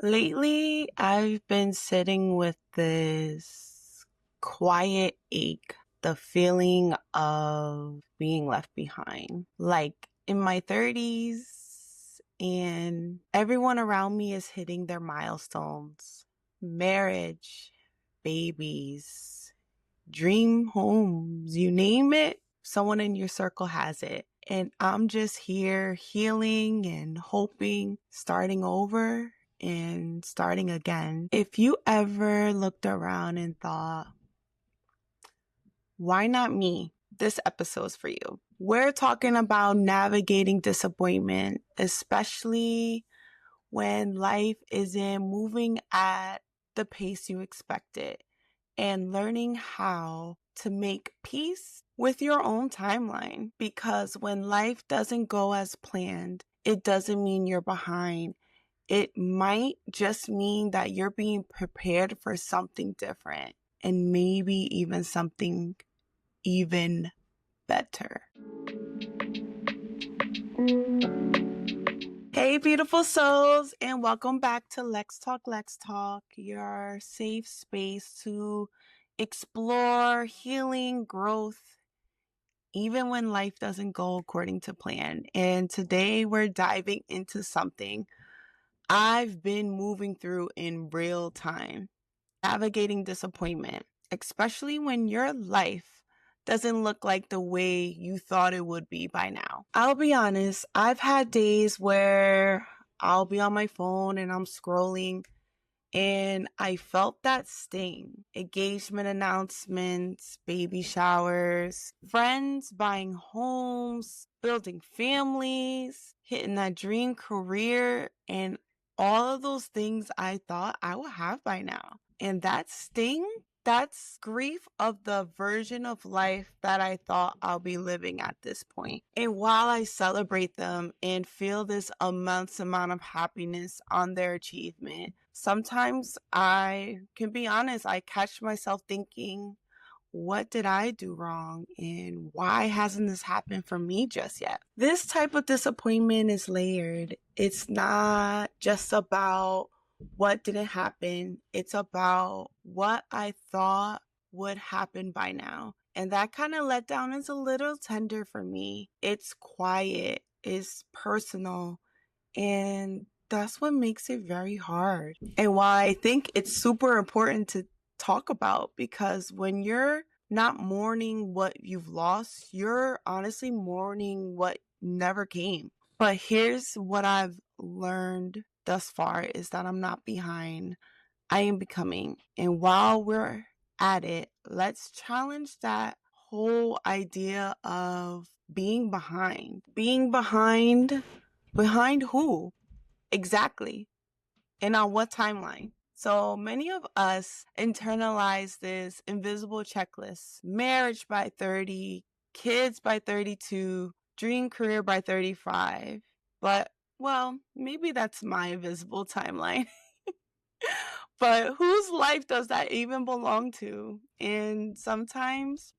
Lately, I've been sitting with this quiet ache, the feeling of being left behind. Like in my 30s, and everyone around me is hitting their milestones: marriage, babies, dream homes, you name it, someone in your circle has it. And I'm just here healing and hoping, starting over and starting again. If you ever looked around and thought, why not me? This episode's for you. We're talking about navigating disappointment, especially when life isn't moving at the pace you expected, and learning how to make peace with your own timeline. Because when life doesn't go as planned, it doesn't mean you're behind. It might just mean that you're being prepared for something different, and maybe even something even better. Hey, beautiful souls, and welcome back to Let's Talk, your safe space to explore healing, growth, even when life doesn't go according to plan. And today we're diving into something I've been moving through in real time: navigating disappointment, especially when your life doesn't look like the way you thought it would be by now. I'll be honest, I've had days where I'll be on my phone and I'm scrolling and I felt that sting. Engagement announcements, baby showers, friends buying homes, building families, hitting that dream career, and all of those things I thought I would have by now. And that sting, that's grief of the version of life that I thought I'll be living at this point. And while I celebrate them and feel this immense amount of happiness on their achievement, sometimes I can be honest, I catch myself thinking, what did I do wrong? And why hasn't this happened for me just yet? This type of disappointment is layered. It's not just about what didn't happen. It's about what I thought would happen by now. And that kind of letdown is a little tender for me. It's quiet, it's personal, and that's what makes it very hard. And why I think it's super important to talk about, because when you're not mourning what you've lost, you're honestly mourning what never came. But here's what I've learned thus far is that I'm not behind. I am becoming. And while we're at it, let's challenge that whole idea of being behind. Being behind who? Exactly. And on what timeline? So many of us internalize this invisible checklist: marriage by 30, kids by 32, dream career by 35. But, well, maybe that's my invisible timeline. But whose life does that even belong to? And sometimes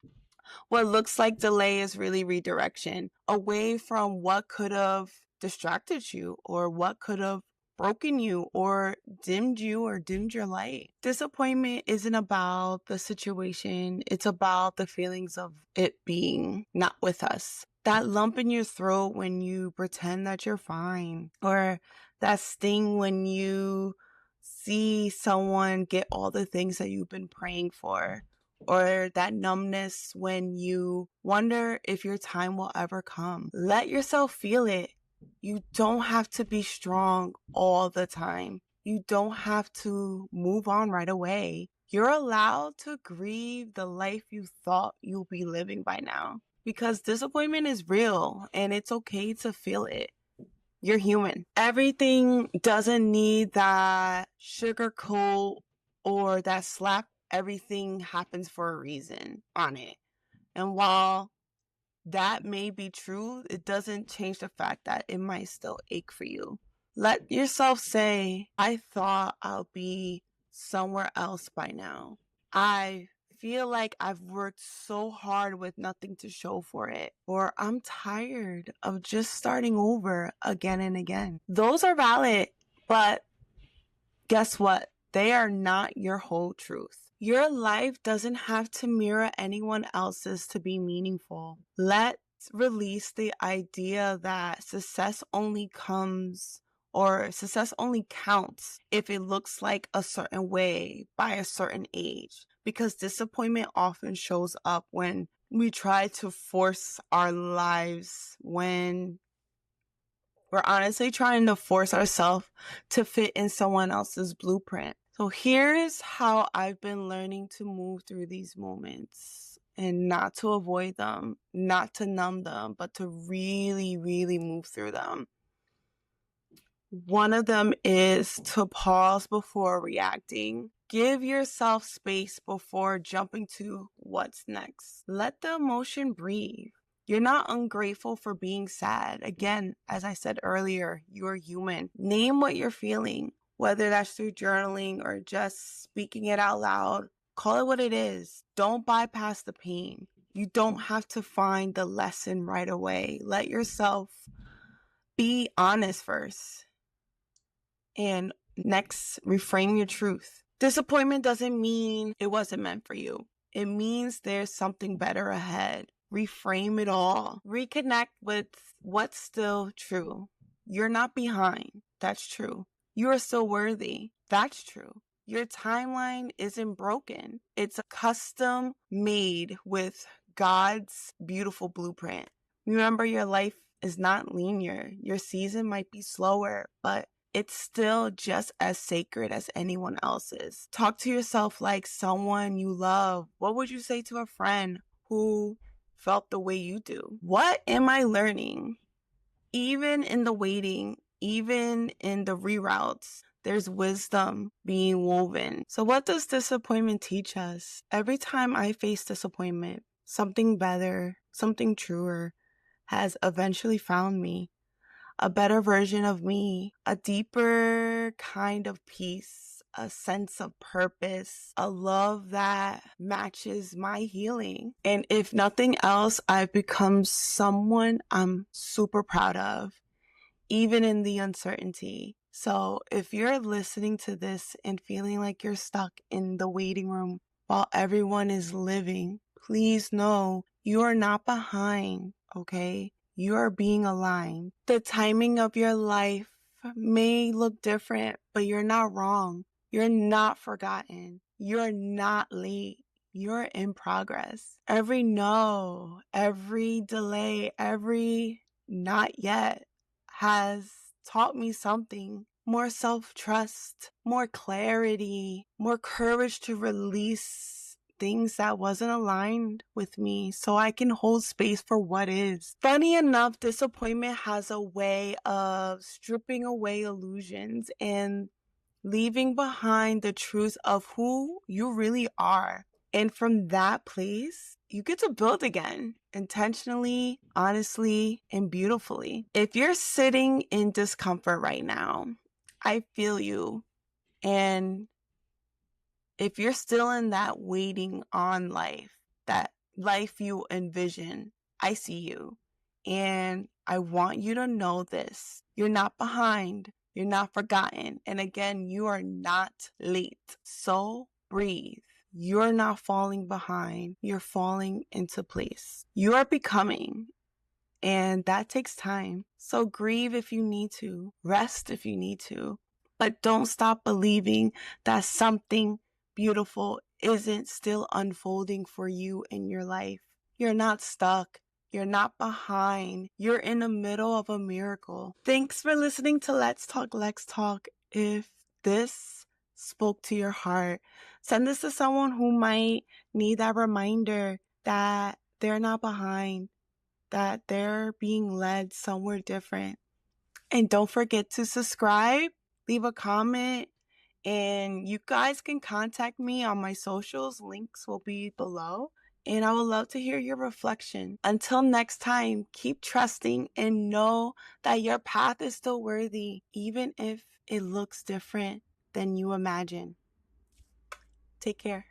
what looks like delay is really redirection away from what could have distracted you, or what could have broken you, or dimmed your light. Disappointment isn't about the situation, it's about the feelings of it being not with us. That lump in your throat when you pretend that you're fine, or that sting when you see someone get all the things that you've been praying for, or that numbness when you wonder if your time will ever come. Let yourself feel it. You don't have to be strong all the time. You don't have to move on right away. You're allowed to grieve the life you thought you'll be living by now, because disappointment is real and it's okay to feel it. You're human. Everything doesn't need that sugar coat or that slap everything happens for a reason on it. And while that may be true, it doesn't change the fact that it might still ache for you. Let yourself say, I thought I'll be somewhere else by now. I feel like I've worked so hard with nothing to show for it. Or I'm tired of just starting over again and again. Those are valid, but guess what? They are not your whole truth. Your life doesn't have to mirror anyone else's to be meaningful. Let's release the idea that success only counts if it looks like a certain way by a certain age. Because disappointment often shows up when we try to force our lives, when we're honestly trying to force ourselves to fit in someone else's blueprint. So here's how I've been learning to move through these moments and not to avoid them, not to numb them, but to really, really move through them. One of them is to pause before reacting. Give yourself space before jumping to what's next. Let the emotion breathe. You're not ungrateful for being sad. Again, as I said earlier, you're human. Name what you're feeling, whether that's through journaling or just speaking it out loud. Call it what it is. Don't bypass the pain. You don't have to find the lesson right away. Let yourself be honest first. And next, reframe your truth. Disappointment doesn't mean it wasn't meant for you. It means there's something better ahead. Reframe it all. Reconnect with what's still true. You're not behind. That's true. You are still worthy. That's true. Your timeline isn't broken. It's a custom made with God's beautiful blueprint. Remember, your life is not linear. Your season might be slower, but it's still just as sacred as anyone else's. Talk to yourself like someone you love. What would you say to a friend who felt the way you do? What am I learning? Even in the waiting, even in the reroutes, there's wisdom being woven. So what does disappointment teach us? Every time I face disappointment, something better, something truer has eventually found me. A better version of me, a deeper kind of peace, a sense of purpose, a love that matches my healing. And if nothing else, I've become someone I'm super proud of, even in the uncertainty. So if you're listening to this and feeling like you're stuck in the waiting room while everyone is living, please know you are not behind, okay? You are being aligned. The timing of your life may look different, but you're not wrong. You're not forgotten. You're not late. You're in progress. Every no, every delay, every not yet has taught me something. More self-trust, more clarity, more courage to release things that wasn't aligned with me so I can hold space for what is. Funny enough, disappointment has a way of stripping away illusions and leaving behind the truth of who you really are. And from that place, you get to build again, intentionally, honestly, and beautifully. If you're sitting in discomfort right now, I feel you. And if you're still in that waiting on life, that life you envision, I see you. And I want you to know this. You're not behind. You're not forgotten. And again, you are not late. So breathe. You're not falling behind. You're falling into place. You are becoming. And that takes time. So grieve if you need to. Rest if you need to. But don't stop believing that something beautiful isn't still unfolding for you in your life. You're not stuck. You're not behind. You're in the middle of a miracle. Thanks for listening to Let's Talk, Lex Talk. If this spoke to your heart, send this to someone who might need that reminder that they're not behind, that they're being led somewhere different. And don't forget to subscribe, leave a comment, and you guys can contact me on my socials. Links will be below. And I would love to hear your reflection. Until next time, keep trusting and know that your path is still worthy, even if it looks different than you imagine. Take care.